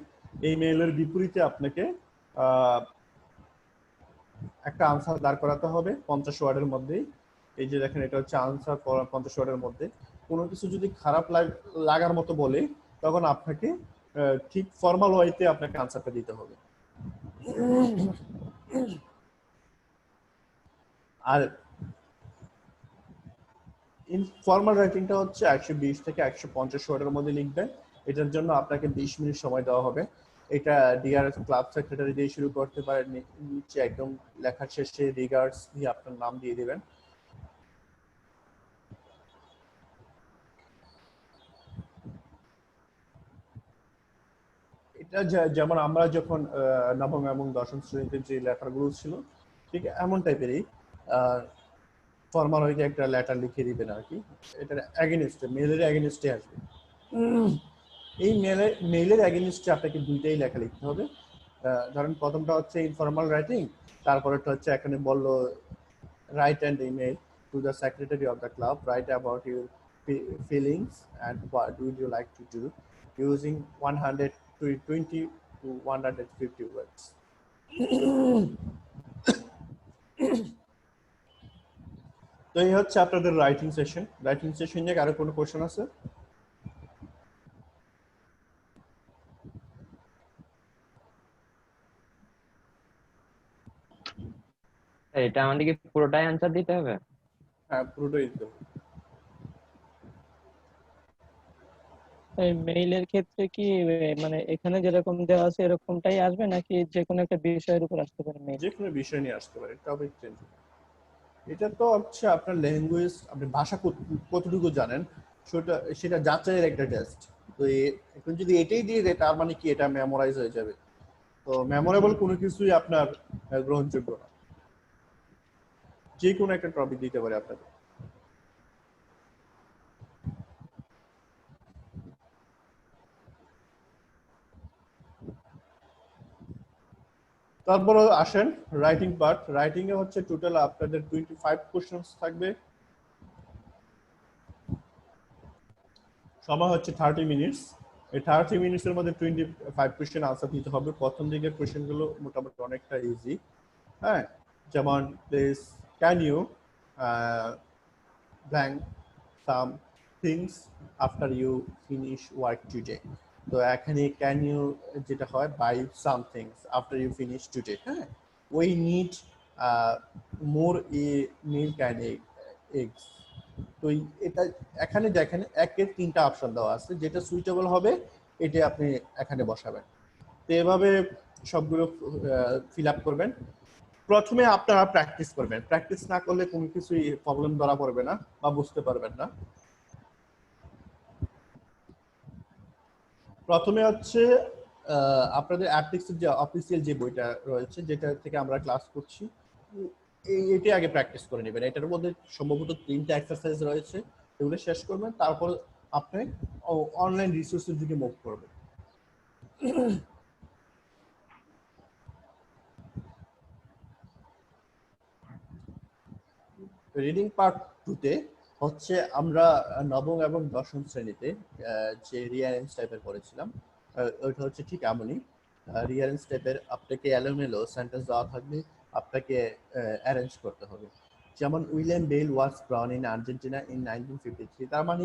এই মেইলের বিপরীতে আপনাকে একটা আনসার দাঁড় করাতে হবে 50 ওয়ার্ডের মধ্যেই। এই যে দেখেন এটা হচ্ছে আনসার 50 ওয়ার্ডের মধ্যে। কোনো কিছু যদি খারাপ লাগার মতো বলে তখন আপনাকে ঠিক ফর্মাল ওয়েতে আপনাকে আনসারটা দিতে হবে। আর ইনফর্মাল রাইটিংটা হচ্ছে 120 থেকে 150 ওয়ার্ডের মধ্যে লিখবেন। এটার জন্য আপনাকে 20 মিনিট সময় দেওয়া হবে। এটা ডিআর ক্লাব সেক্রেটারি দিয়ে শুরু করতে পারেন, নিচে একদম লেখার শেষে রিগার্ডস দিয়ে আপনার নাম দিয়ে দিবেন। এটা যেমন আমরা যখন নবম এবং দশম শ্রেণীতে যে লেটারগুলো ছিল ঠিক এমন টাইপেরই ফর্মাল হইতে একটা লেটার লিখে দিবেন আর কি। এটার এগেইনস্টে মেইলের এগেইনস্টে আসবে। এই মেইলের এগেইনস্টে আপনাকে দুইটাই লেখা লিখতে হবে। ধরেন প্রথমটা হচ্ছে ইনফর্মাল রাইটিং, তারপরেরটা হচ্ছে এখানে বললো write and email to the secretary of the club, write about your feelings and what would you like to do using 120 to 150 words. তো এই হচ্ছে আপনাদের রাইটিং সেশন। রাইটিং সেশন নিয়ে আরো কোনো কোশ্চেন আছে?
এটা আমাদেরকে পুরোটাই অ্যান্সার দিতে হবে?
হ্যাঁ, পুরোটাই দিতে হবে।
এই মেইলের ক্ষেত্রে কি মানে এখানে যেরকম দেওয়া আছে এরকমটাই আসবে নাকি যে কোনো একটা বিষয়ের উপর আসতে পারে মেইল?
যে কোনো বিষয় নিয়ে আসতে পারে, টপিক চেঞ্জ। এটা তো হচ্ছে আপনার ল্যাঙ্গুয়েজ, আপনি ভাষা কতটুকু জানেন সেটা যাচাইয়ের একটা টেস্ট। তো এখন যদি এটাই দিয়ে দেয় তার মানে কি এটা মেমোরাইজ হয়ে যাবে? তো মেমোরেবল কোনো কিছুই আপনার গ্রহণযোগ্য না। যে কোনো একটা টপিক দিতে পারে আপনাকে। তারপর আসেন রাইটিং পার্ট। রাইটিং এ হচ্ছে টোটাল আপনাদের 25 কোশ্চেনস থাকবে। সময় হচ্ছে 30 মিনিটস। এই 30 মিনিটসের মধ্যে 25 কোশ্চেন আনসার দিতে হবে। প্রথম দিকের কোশ্চেনগুলো মোটামুটি অনেকটা ইজি। হ্যাঁ, যেমন please can you blank some things after you finish work today. তো এখানে ক্যান ইউ যেটা হয় by some things after you finish today. হ্যাঁ, we need more milk and eggs. তো এটা এখানে দেখেন একের 3টা অপশন দেওয়া আছে, যেটা সুইটেবল হবে এটা আপনি এখানে বসাবেন। তো এভাবে সবগুলো ফিল আপ করবেন। প্রথমে আপনারা প্র্যাকটিস করবেন। প্র্যাকটিস না করলে কোনো কিছুই প্রবলেম ধরা পড়বে না বা বুঝতে পারবেন না। প্রথমে হচ্ছে আপনাদের অ্যাপটিক্সের যে অফিসিয়াল যে বইটা রয়েছে যেটা থেকে আমরা ক্লাস করছি এইটা আগে প্র্যাকটিস করে নেবেন। এটার মধ্যে সম্ভবত 3টা এক্সারসাইজ রয়েছে, এগুলো শেষ করবেন। তারপর আপনি অনলাইন রিসোর্সের দিকে মুভ করবেন। রিডিং পার্ট 2-তে হচ্ছে আমরা নবম এবং দশম শ্রেণীতে যে রিয়ারেঞ্জ টাইপের করেছিলাম ওইটা হচ্ছে ঠিক এমনই। রিয়ারেঞ্জ টাইপের আপনাকে এলোমেলো সেন্টেন্স দেওয়া থাকবে, আপনাকে অ্যারেঞ্জ করতে হবে। যেমন William Bell was born in Argentina in 1953। তার মানে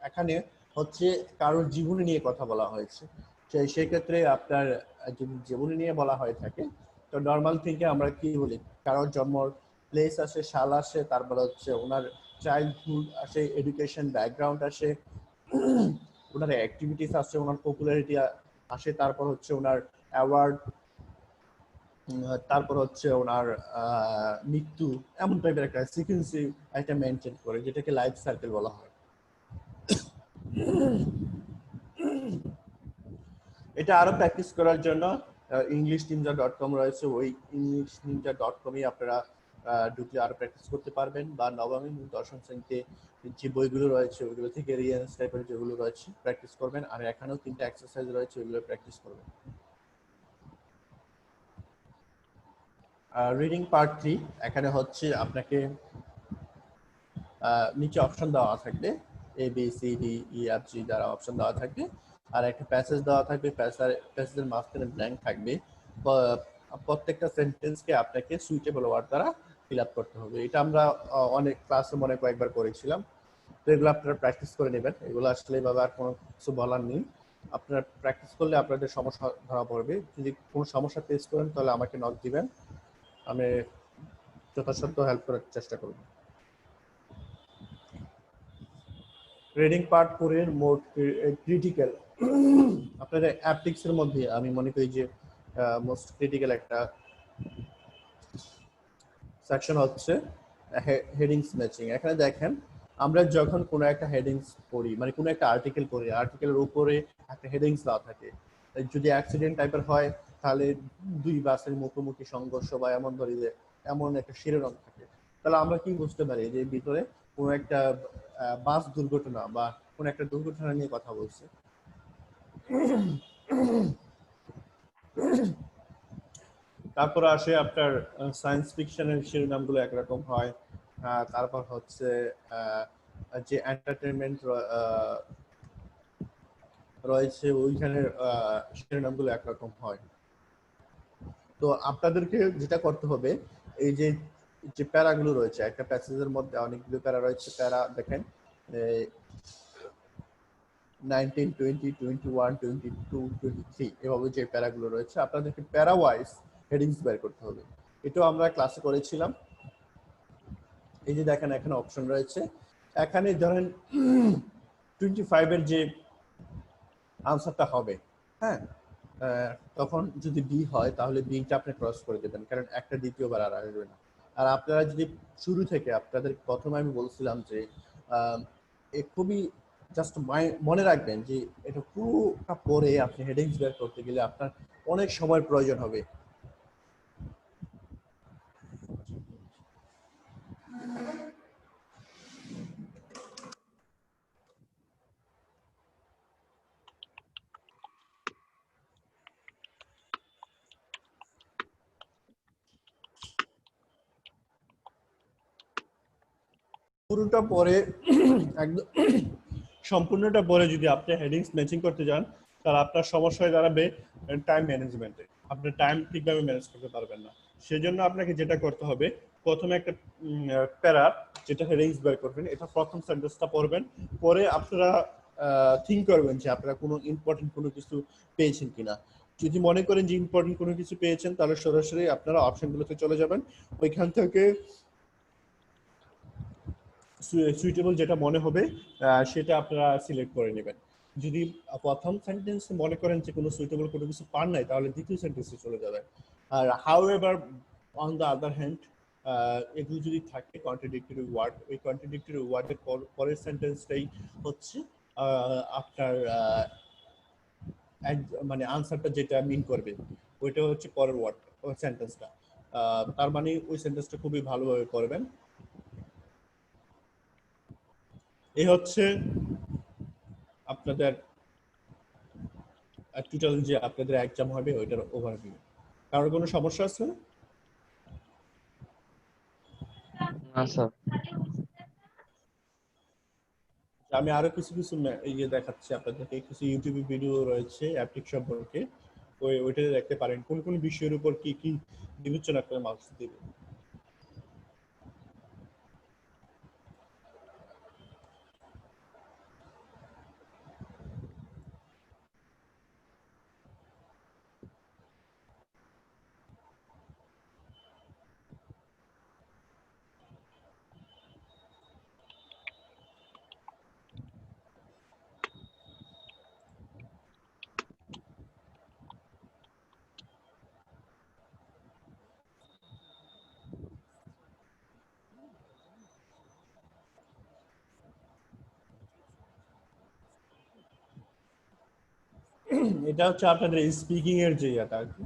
এখানে হচ্ছে কারোর জীবনী নিয়ে কথা বলা হয়েছে। সেই ক্ষেত্রে আপনার যদি জীবনী নিয়ে বলা হয়ে থাকে তো নর্মাল থেকে আমরা কি বলি, কারোর জন্ম প্লেস আসে, সাল আসে, তারপর হচ্ছে ওনার চাইল্ডহুড আসে, এডুকেশন ব্যাকগ্রাউন্ড আসে, ওনার অ্যাক্টিভিটিস আসে, ওনার পপুলারিটি আসে, তারপর হচ্ছে ওনার অ্যাওয়ার্ড, তারপর হচ্ছে ওনার মৃত্যু। এমন টাইপের একটা সিকোয়েন্সি একটা মেনটেন করে যেটাকে লাইফ সার্কেল বলা হয়। এটা আরো প্র্যাকটিস করার জন্য englishninja.com রয়েছে। ওই englishninja.com-ই আপনারা ঢুকলে আরো প্র্যাকটিস করতে পারবেন, বা নবম এবং দশম শ্রেণীতে যে বইগুলো রয়েছে ওইগুলো থেকে রিয়ারেঞ্জ টাইপের যেগুলো রয়েছে প্র্যাকটিস করবেন। আর এখানেও 3টা এক্সারসাইজ রয়েছে, ওইগুলো প্র্যাকটিস করবেন। রিডিং পার্ট 3 এখানে হচ্ছে আপনাকে নিচে অপশন দেওয়া থাকবে, A B C D E F G দ্বারা অপশন দেওয়া থাকবে। আর একটা প্যাসেজ দেওয়া থাকবে, প্যাসেজের মাঝখানে ব্ল্যাঙ্ক থাকবে। প্রত্যেকটা সেন্টেন্সকে আপনাকে সুইটেবল ওয়ার্ড দ্বারা ফিল আপ করতে হবে। এটা আমরা অনেক ক্লাসে মনে কয়েকবার করেছিলাম। তো এগুলো আপনারা প্র্যাকটিস করে নেবেন। এগুলো আসলে এভাবে আর কোনো কিছু বলার নেই। আপনারা প্র্যাকটিস করলে আপনাদের সমস্যা ধরা পড়বে। যদি কোনো সমস্যা ফেস করেন তাহলে আমাকে নক দিবেন, আমি যথাসাধ্য হেল্প করার চেষ্টা করব। রিডিং পার্ট 4 এর মোড ক্রিটিক্যাল। আপনাদের অ্যাপটিক্স এর মধ্যে আমি মনে করি যে মোস্ট ক্রিটিক্যাল একটা সেকশন হচ্ছে হেডিংস ম্যাচিং। এখানে দেখেন, আমরা যখন কোনো একটা হেডিংস পড়ি, মানে কোনো একটা আর্টিকেল পড়ি, আর্টিকেলের উপরে একটা হেডিংস দেওয়া থাকে। যদি অ্যাক্সিডেন্ট টাইপের হয় তাহলে দুই বাসের মুখোমুখি সংঘর্ষ বা এমন ধরি যে এমন একটা শিরোনাম থাকে, তাহলে আমরা কি বুঝতে পারি যে ভিতরে কোনো একটা বাস দুর্ঘটনা বা কোনো একটা দুর্ঘটনা নিয়ে কথা বলছে। তারপর আসে আপনার সায়েন্স ফিকশনের শিরোনামগুলো একরকম হয়। তারপর হচ্ছে যে এন্টারটেনমেন্ট রয়েছে ওইখানের শিরোনামগুলো একরকম হয়। তো আপনাদেরকে যেটা করতে হবে, এই যে যে প্যারাগুলো রয়েছে, একটা প্যাসেজের মধ্যে অনেকগুলো প্যারা রয়েছে। প্যারা দেখেন 19, 20, 21, 22, 23 এভাবে যে প্যারাগুলো রয়েছে, আপনাদেরকে প্যারা ওয়াইজ হেডিংস বের করতে হবে। এটাও আমরা ক্লাসে করেছিলাম। এই যে দেখেন এখানে অপশন রয়েছে। এখানে ধরেন 25 এর যে আনসারটা হবে, হ্যাঁ, তখন যদি বি হয় তাহলে বিটা আপনি ক্রস করে দেবেন, কারণ একটা দ্বিতীয়বার আর আসবে না। আর আপনারা যদি শুরু থেকে, আপনাদের প্রথমে আমি বলছিলাম যে খুবই জাস্ট মনে রাখবেন যে এটা পুরোটা পরে আপনি হেডিংস বের করতে গেলে আপনার অনেক সময় প্রয়োজন হবে। পুরোটা পরে একদম সম্পূর্ণটা পরে যদি আপনি হেডিংস ম্যাচিং করতে যান, তাহলে আপনার সমস্যা হয়ে দাঁড়াবে টাইম ম্যানেজমেন্টে। আপনি টাইম ঠিকভাবে ম্যানেজ করতে পারবেন না। সেজন্য আপনাকে যেটা করতে হবে, প্রথমে একটা প্যারা যেটা হেডিংস বের করবেন, এটা প্রথম সেন্টেন্সটা পড়বেন। পরে আপনারা থিঙ্ক করবেন যে আপনারা কোনো ইম্পর্টেন্ট কোনো কিছু পেয়েছেন কিনা। যদি মনে করেন যে ইম্পর্টেন্ট কোনো কিছু পেয়েছেন, তাহলে সরাসরি আপনারা অপশনগুলোতে চলে যাবেন। ওইখান থেকে সুইটেবল যেটা মনে হবে সেটা আপনারা সিলেক্ট করে নেবেন। যদি প্রথম সেন্টেন্স মনে করেন যে কোনো সুইটেবল কোনো কিছু পান নাই, তাহলে দ্বিতীয় সেন্টেন্সে চলে যাবেন। আর however on the other hand, এগুলো যদি থাকে কন্ট্রাডিক্টরি ওয়ার্ড, ওই কন্ট্রাডিক্টরি ওয়ার্ডের পরের সেন্টেন্সটাই হচ্ছে আপনার মানে আনসারটা যেটা মিন করবে, ওইটা হচ্ছে পরের ওয়ার্ড সেন্টেন্সটা। তার মানে ওই সেন্টেন্সটা খুবই ভালোভাবে করবেন। এই হচ্ছে আপনাদের টোটাল যে আপনাদের এক্সাম হবে ওইটার ওভারভিউ। কারোর কোনো সমস্যা আছে?
না স্যার।
আমি আরো কিছু কিছু ইয়ে দেখাচ্ছি আপনাদেরকে। কিছু ইউটিউবে ভিডিও রয়েছে অ্যাপটিক সম্পর্কে, ওইটাতে দেখতে পারেন কোন কোন বিষয়ের উপর কি কি বিবেচনা করে মার্কস দিবে। এটা হচ্ছে আপনাদের স্পিকিং এর যে ইয়েটা আর কি।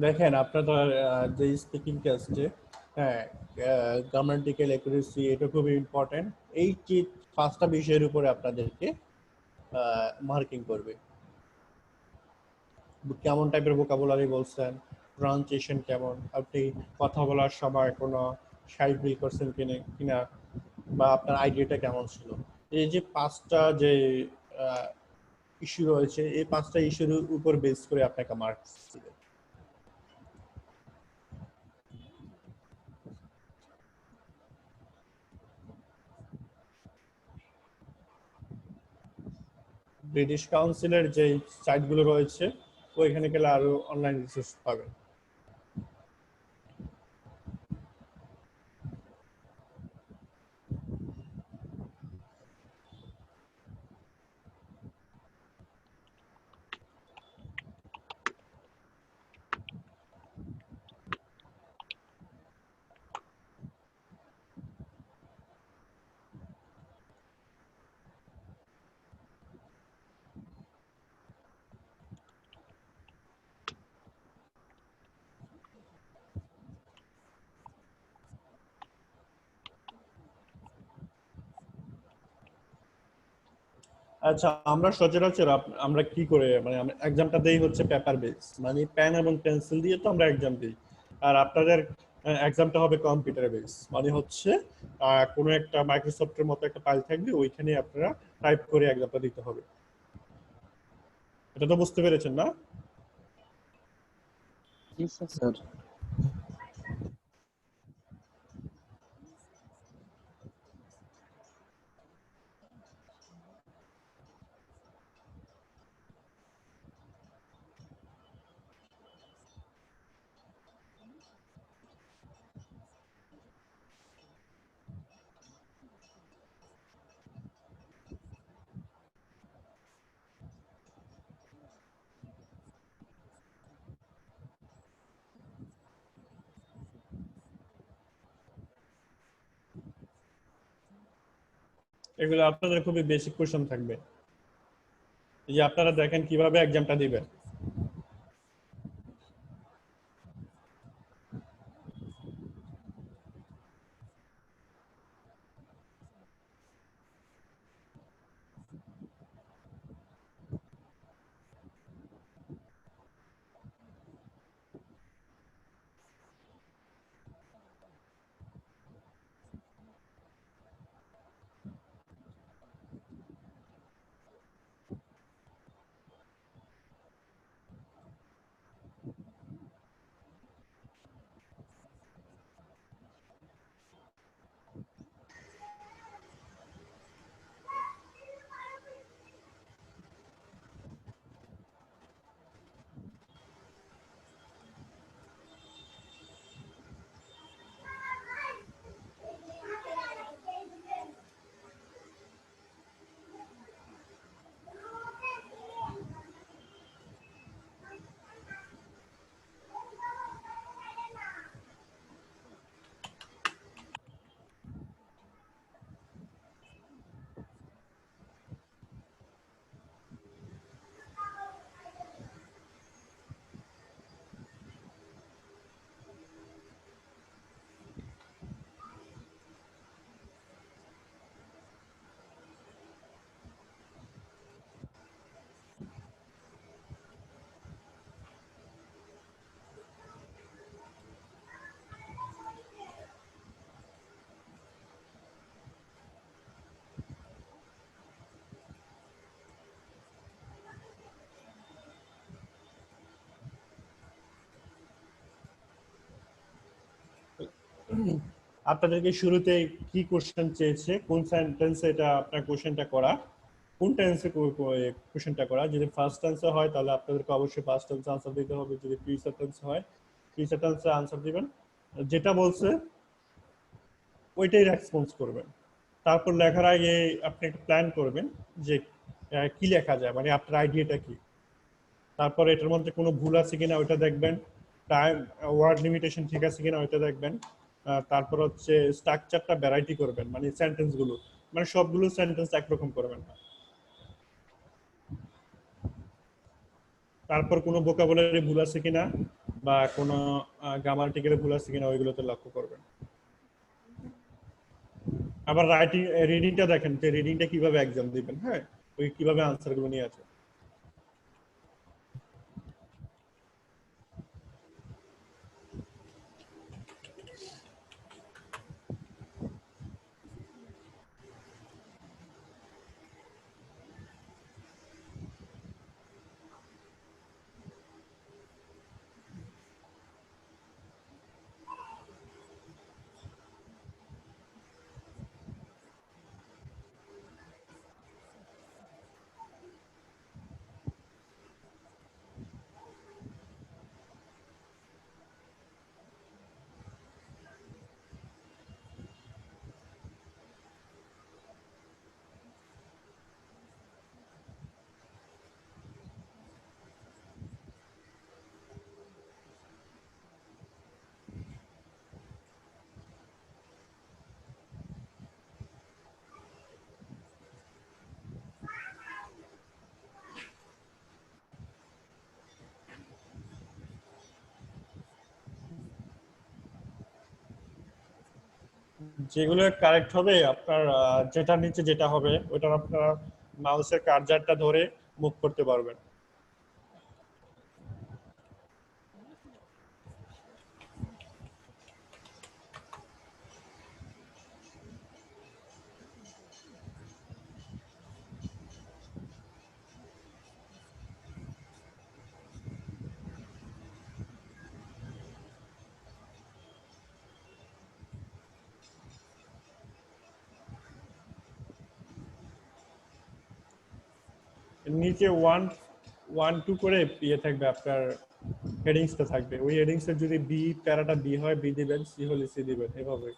দেখেন আপনাদের যে স্পিকিং টেস্টে, হ্যাঁ, গ্রামাটিক্যাল অ্যাকুরেসি এটা খুবই ইম্পর্টেন্ট। এই যে পাঁচটা বিষয়ের উপরে আপনাদেরকে মার্কিং করবে। কেমন টাইপের ভোকাবুলারি বলছেন, প্রনাউন্সিয়েশন কেমন, আপনি কথা বলার সময় কোনো সাইড বিল করছেন কিনা, বা আপনার আইডিয়াটা কেমন ছিল। এই যে পাঁচটা যে ইস্যু রয়েছে, এই পাঁচটা ইস্যুর উপর বেস করে আপনাকে মার্কস দিবে। ব্রিটিশ কাউন্সিলের যে সাইটগুলো রয়েছে ওইখানে গেলে আরো অনলাইন রিসোর্স পাবেন। আচ্ছা, আমরা সচরাচর আমরা কি করে, মানে এক্সামটা দেই হচ্ছে পেপার বেস, মানে পেন এবং পেন্সিল দিয়ে তো আমরা এক্সাম দিই। আর আপনাদের এক্সামটা হবে কম্পিউটার বেস, মানে হচ্ছে কোনো একটা মাইক্রোসফটের মতো একটা ফাইল থাকবে, ওইখানে আপনারা টাইপ করে এক্সামটা দিতে হবে। এটা তো বুঝতে পেরেছেন না?
জি স্যার।
স্যার
এগুলো আপনাদের খুবই বেসিক কোশ্চেন থাকবে, এই যে আপনারা দেখেন কিভাবে এক্সামটা দিবেন। আপনাদেরকে শুরুতে কি কোশ্চেন চেয়েছে, কোন সেন্টেন্সে এটা আপনার কোশ্চেনটা করা, কোন টেন্সে কোশ্চেনটা করা। যদি ফার্স্ট টেন্সে হয় তাহলে আপনাদেরকে অবশ্যই ফার্স্ট টেন্সে আনসার দিতে হবে, যদি ফিউচার টেন্সে হয় ফিউচার টেন্সে আনসার দিবেন, যেটা বলছে ওইটাই রেসপন্স করবেন। তারপর লেখার আগে আপনি একটা প্ল্যান করবেন যে কি লেখা যায়, মানে আপনার আইডিয়াটা কি। তারপর এটার মধ্যে কোনো ভুল আছে কিনা ওইটা দেখবেন, টাইম ওয়ার্ড লিমিটেশন ঠিক আছে কিনা ওইটা দেখবেন। তারপর হচ্ছে স্ট্রাকচারটা ভ্যারাইটি করবেন, মানে সেন্টেন্স গুলো, মানে সবগুলো সেন্টেন্স একরকম করবেন না। তারপর কোনো ভোকাবুলারি ভুল আছে কিনা বা কোনো গ্রামাটিক্যালি ভুল আছে কিনা ওইগুলোতে লক্ষ্য করবেন। আবার রাইটিং রিডিংটা দেখেন যে রিডিংটা কিভাবে এক্সাম দিবেন, হ্যাঁ ওই কিভাবে আনসার গুলো নিয়ে আছে। যেগুলো কারেক্ট হবে আপনার যেটার নিচে যেটা হবে ওটা আপনার মাউসের কার্সারটা ধরে মুভ করতে পারবেন। নিচে 1 1 2 করে ইয়ে থাকবে আপনার হেডিংসটা থাকবে, ওই হেডিংসের যদি বি প্যারাটা বি হয় বি দিবেন, সি হলে সি দিবেন, এভাবে।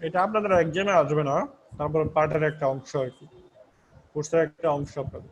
এটা আপনাদের এক্সামে আসবে না, তারপর পার্টের একটা অংশ আর কি, কোর্সের একটা অংশ আপনাদের।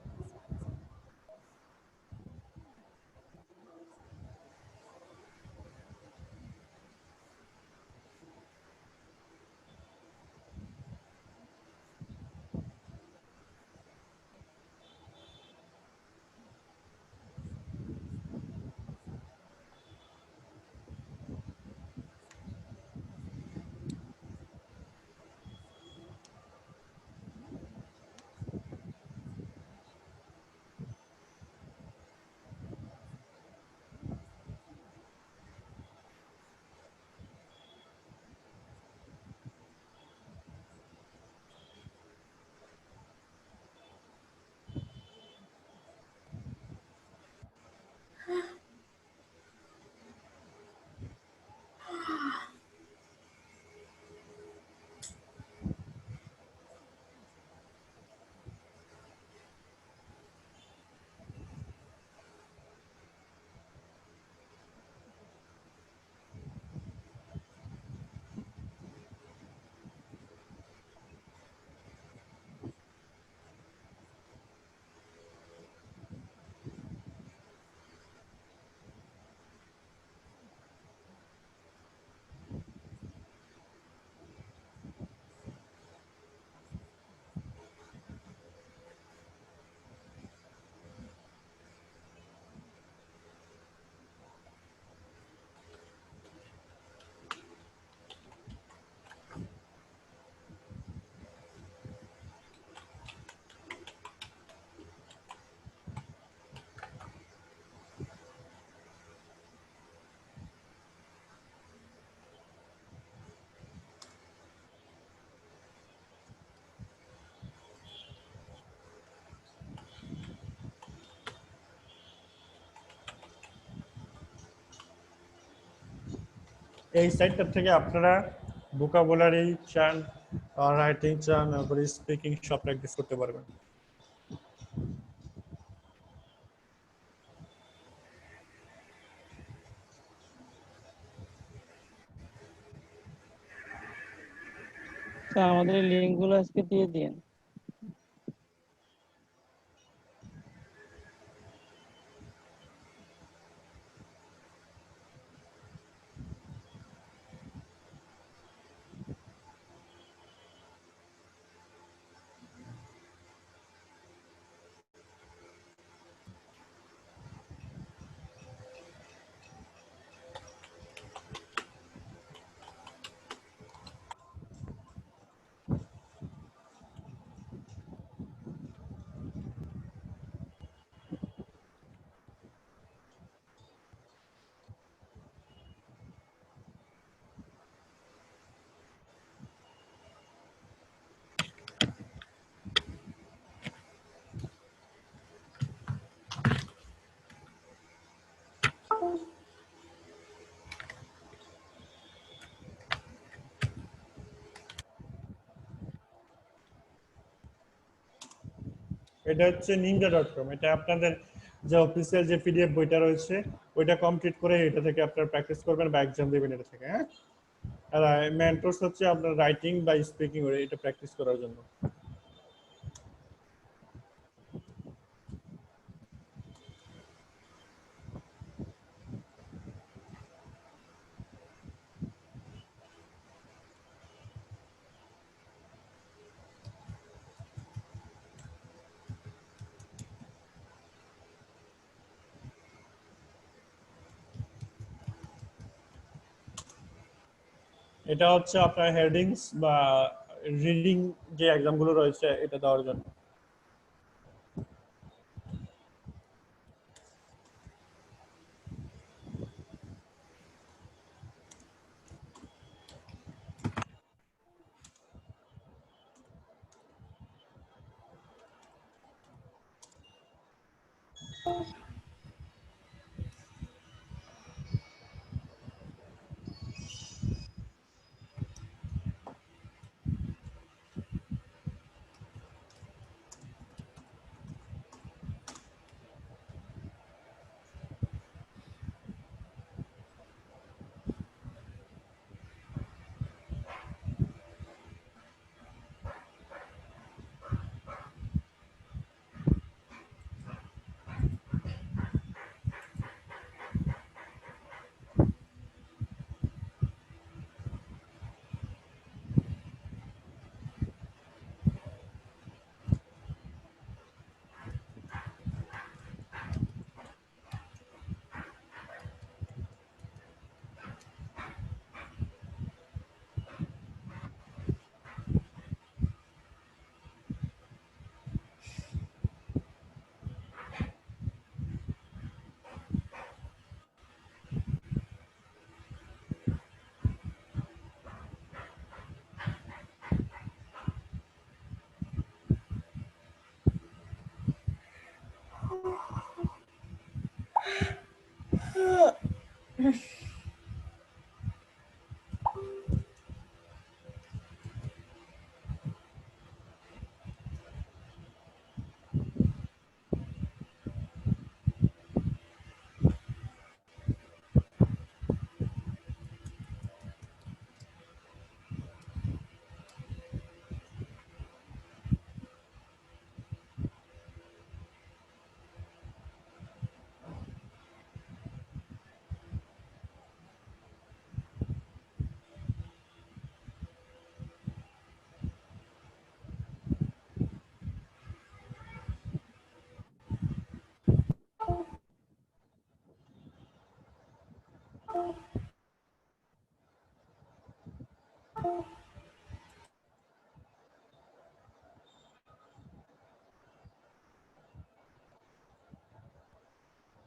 এই সাইটটা থেকে আপনারা ভোকাবুলারি চান, রাইটিং চান, তারপরে স্পিকিং সব প্র্যাকটিস করতে পারবেন।
তো আমাদের লিঙ্ক গুলো আজকে দিয়ে দিন।
এটা হচ্ছে ninja.com। এটা আপনাদের যে অফিসিয়াল যে পিডিএফ বইটা রয়েছে ওইটা কমপ্লিট করে এটা থেকে আপনারা প্র্যাকটিস করবেন বা এক্সাম দেবেন এটা থেকে। হ্যাঁ, আর মেন্টরস হচ্ছে আপনার রাইটিং বা স্পিকিং এটা প্র্যাকটিস করার জন্য। এটা হচ্ছে আপনার হেডিংস বা রিডিং যে এক্সামগুলো রয়েছে এটা দেওয়ার জন্য।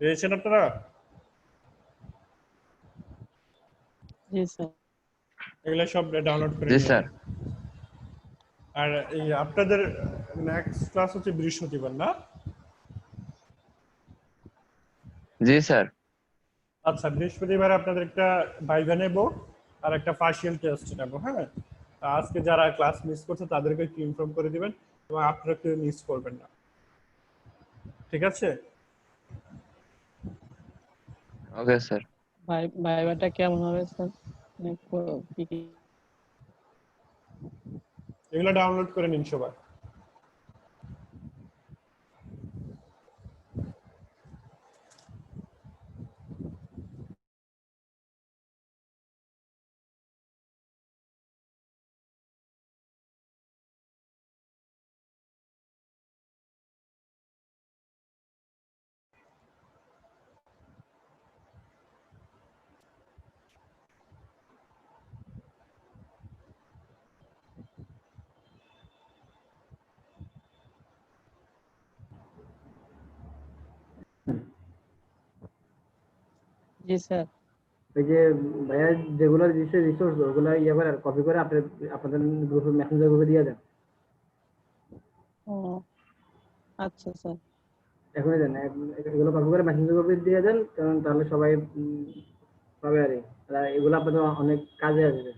পেয়েছেন আপনারা?
জি স্যার।
এগুলো সব ডাউনলোড করে
জি
নিন।
স্যার।
আর এই আপনাদের নেক্সট ক্লাস হচ্ছে বৃহস্পতিবার না?
জি স্যার।
আচ্ছা, বৃহস্পতিবার আপনাদের একটা ভাইভা নেব। আর একটা পার্শিয়াল টেস্ট নেব। হ্যাঁ, আজকে যারা ক্লাস মিস করছে তাদেরকে একটু ইনফর্ম করে দিবেন এবং আপনারা কেউ মিস করবেন না, ঠিক আছে?
Okay sir.
ভাইবাটা কেমন হবে স্যার? মানে কি কি
এগুলো ডাউনলোড করে নিন সবাই।
জি স্যার।
ওই যে ভাইয়া যেগুলো দিচ্ছে রিসোর্স ওগুলো ইয়ে করে কপি করে আপনাদের গ্রুপে মেসেঞ্জার গ্রুপে দিয়ে দেন।
ও আচ্ছা স্যার।
এখনই দেন, এগুলো কপি করে মেসেঞ্জার গ্রুপে দিয়ে দেন, কারণ তাহলে সবাই পাবে আর কি। আর এগুলো আপনাদের অনেক কাজে আসবে।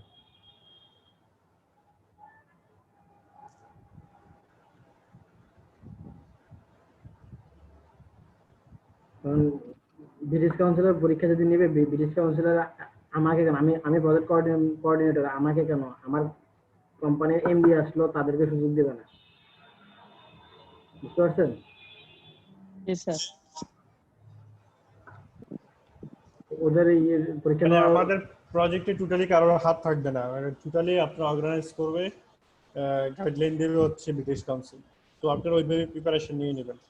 কারণ ব্রিটিশ কাউন্সিলের পরীক্ষা যদি নেবে, ব্রিটিশ কাউন্সিলর আমাকে কেন, আমি প্রজেক্ট কোঅর্ডিনেটর, আমাকে কেন, আমার কোম্পানির এমডি আসলো তাদেরকে সুযোগ দেবে না, বুঝতে পারছেন?
জি স্যার।
ওদের ইয়ে পরীক্ষা
মানে
নেওয়া
আমাদের প্রজেক্টে টোটালি কারোর হাত থাকবে না, মানে টোটালি আপনারা অর্গানাইজ করবে, গাইডলাইন দেবে হচ্ছে ব্রিটিশ কাউন্সিল। তো আপনারা ওইভাবে প্রিপারেশন নিয়ে নেবেন।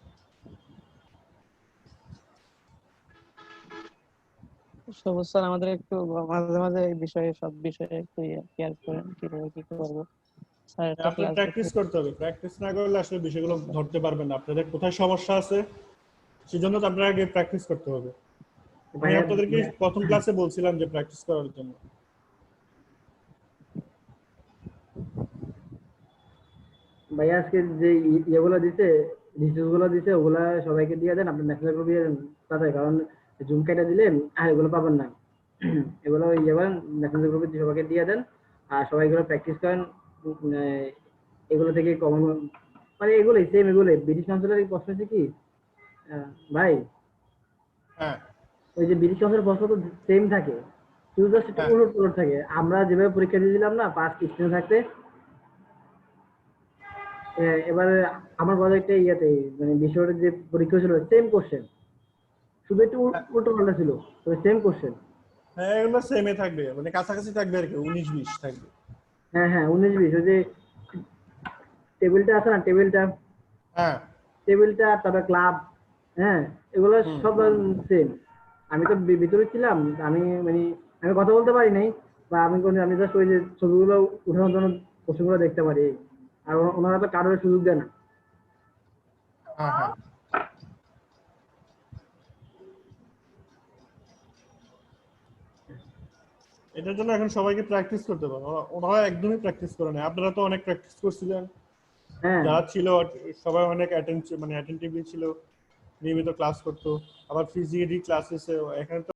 সবুজ স্যার আমাদের একটু মাঝে মাঝে এই বিষয়ে সব বিষয়ে একটু কেয়ার করেন, কিভাবে কি করবো। স্যার একটা
আপনার
ক্লাস
প্র্যাকটিস করতে হবে, প্র্যাকটিস না করলে আসলে বিষয়গুলো ধরতে পারবেন না, আপনাদের কোথায় সমস্যা আছে সেজন্য তো আপনারা আগে প্র্যাকটিস করতে হবে। আমি
ভাইয়া
আপনাদেরকে প্রথম ক্লাসে বলছিলাম যে প্র্যাকটিস করার জন্য।
ভাইয়া আজকে যে ইয়েগুলো দিছে, রিসোর্স গুলো দিছে, ওগুলা সবাইকে দিয়ে দেন, আপনি মেসেঞ্জার গ্রুপে দিয়ে দেন তাতে, কারণ জুম কেটে দিলেন আর এগুলো পাবেন না। এগুলো ইয়ে করেন, মেসেঞ্জার গ্রুপে সবাইকে দিয়ে দেন, আর সবাই এগুলো প্র্যাকটিস করেন। এগুলো থেকে কমন, মানে এগুলোই সেম, এগুলোই ব্রিটিশ কাউন্সিলের প্রশ্ন হচ্ছে কি ভাই,
হ্যাঁ
ওই যে ব্রিটিশ কাউন্সিলের প্রশ্ন তো সেম থাকে, শুধু জাস্ট একটু
হ্যাঁ
উলট পালট থাকে। আমরা যেভাবে পরীক্ষা দিয়েছিলাম না পাঁচ স্টুডেন্ট থাকতে, এবারে আমার প্রজেক্টে ইয়েতে মানে বিষয়টা যে পরীক্ষা ছিল সেম কোশ্চেন, শুধু একটু উল্টো পাল্টা ছিল, তবে সেম কোশ্চেন।
হ্যাঁ, এগুলো সেমে থাকবে, মানে কাছাকাছি থাকবে আর কি, 19-20 থাকবে।
হ্যাঁ হ্যাঁ, 19-20, ওই যে টেবিলটা আছে না,
হ্যাঁ
টেবিলটা তারপরে ক্লাব, হ্যাঁ, এগুলো
হুম
সব সেম। আমি তো ভিতরে ছিলাম, আমি মানে আমি কথা বলতে পারি নাই, বা আমি জাস্ট ওই যে ছবিগুলো উঠানোর জন্য কোশ্চেনগুলো দেখতে পারি, আর ওনারা তো কারোর সুযোগ দেয় না।
হ্যাঁ হ্যাঁ, এটার জন্য এখন সবাইকে প্র্যাকটিস করতে হবে। ওনারা একদমই প্র্যাকটিস করে না, আপনারা তো অনেক প্র্যাকটিস করছিলেন,
হ্যাঁ
যারা ছিল সবাই অনেক অ্যাটেন্টিভলি ছিল, নিয়মিত ক্লাস করতো, আবার ফিজিক্যালি ক্লাসেস এখানে তো